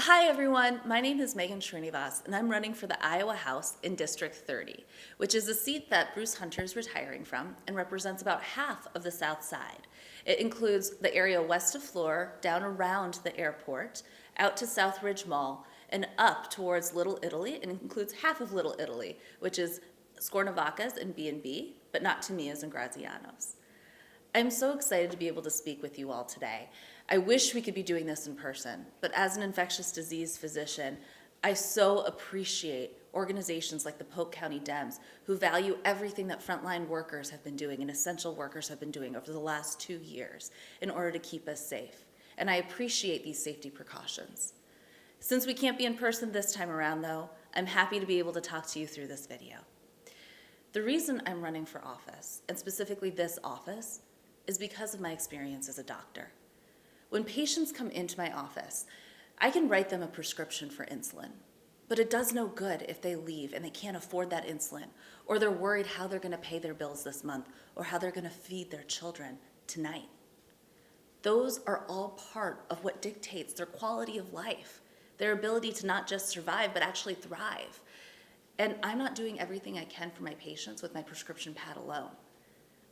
Hi everyone, my name is Srinivas and I'm running for the Iowa House in District 30, which is a seat that Bruce Hunter is retiring from and represents about half of the Southside. It includes the area west of Fleur, down around the airport, out to South Ridge Mall, and up towards Little Italy, and includes half of Little Italy, which is Scornavacas and B&B, but not Tamias and Grazianos. I'm so excited to be able to speak with you all today. I wish we could be doing this in person, but as an infectious disease physician, I so appreciate organizations like the Polk County Dems who value everything that frontline workers have been doing and essential workers have been doing over the last 2 years in order to keep us safe. And I appreciate these safety precautions. Since we can't be in person this time around though, I'm happy to be able to talk to you through this video. The reason I'm running for office, and specifically this office, is because of my experience as a doctor. When patients come into my office, I can write them a prescription for insulin, but it does no good if they leave and they can't afford that insulin, or they're worried how they're gonna pay their bills this month, or how they're gonna feed their children tonight. Those are all part of what dictates their quality of life, their ability to not just survive, but actually thrive. And I'm not doing everything I can for my patients with my prescription pad alone.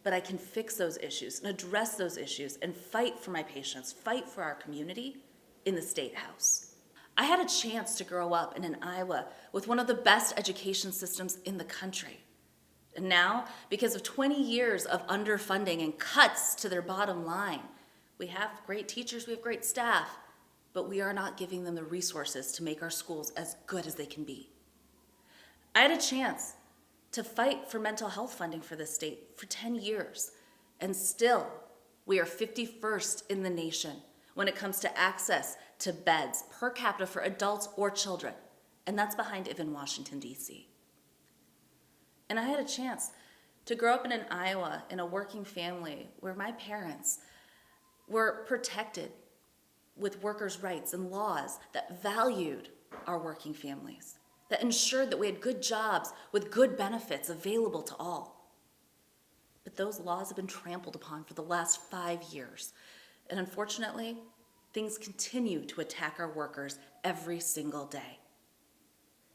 But I can fix those issues and address those issues and fight for my patients, fight for our community in the State House. I had a chance to grow up in Iowa with one of the best education systems in the country. And now, because of 20 years of underfunding and cuts to their bottom line, we have great teachers, we have great staff, but we are not giving them the resources to make our schools as good as they can be. I had a chance to fight for mental health funding for this state for 10 years. And still, we are 51st in the nation when it comes to access to beds per capita for adults or children. And that's behind even Washington, D.C. And I had a chance to grow up in Iowa in a working family where my parents were protected with workers' rights and laws that valued our working families, that ensured that we had good jobs with good benefits available to all. But those laws have been trampled upon for the last 5 years. And unfortunately, things continue to attack our workers every single day.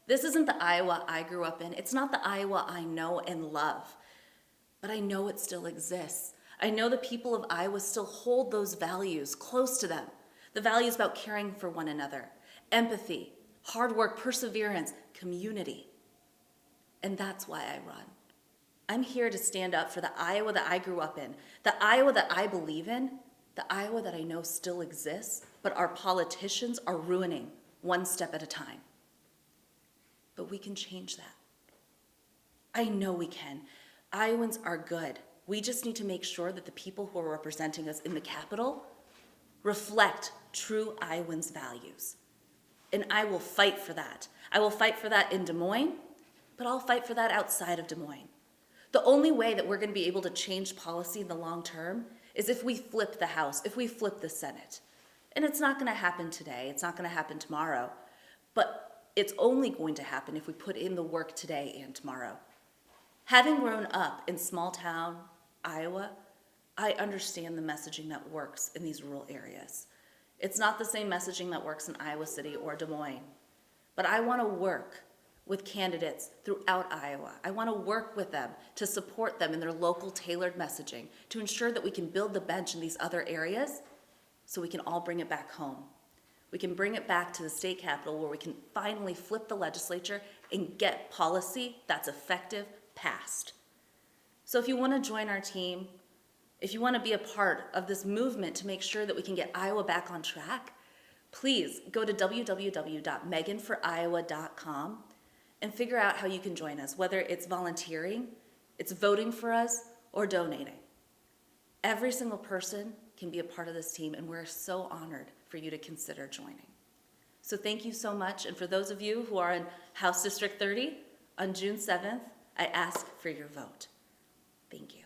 This isn't the Iowa I grew up in. It's not the Iowa I know and love. But I know it still exists. I know the people of Iowa still hold those values close to them. The values about caring for one another, empathy, hard work, perseverance, community. And that's why I run. I'm here to stand up for the Iowa that I grew up in, the Iowa that I believe in, the Iowa that I know still exists, but our politicians are ruining one step at a time. But we can change that. I know we can. Iowans are good. We just need to make sure that the people who are representing us in the Capitol reflect true Iowans' values. And I will fight for that. I will fight for that in Des Moines, but I'll fight for that outside of Des Moines. The only way that we're going to be able to change policy in the long term is if we flip the House, if we flip the Senate. And it's not going to happen today. It's not going to happen tomorrow. But it's only going to happen if we put in the work today and tomorrow. Having grown up in small town Iowa, I understand the messaging that works in these rural areas. It's not the same messaging that works in Iowa City or Des Moines. But I want to work with candidates throughout Iowa. I want to work with them to support them in their local tailored messaging to ensure that we can build the bench in these other areas so we can all bring it back home. We can bring it back to the state capitol where we can finally flip the legislature and get policy that's effective passed. So if you want to join our team, if you want to be a part of this movement to make sure that we can get Iowa back on track, please go to www.meganforiowa.com and figure out how you can join us, whether it's volunteering, it's voting for us, or donating. Every single person can be a part of this team, and we're so honored for you to consider joining. So thank you so much, and for those of you who are in House District 30, on June 7th, I ask for your vote. Thank you.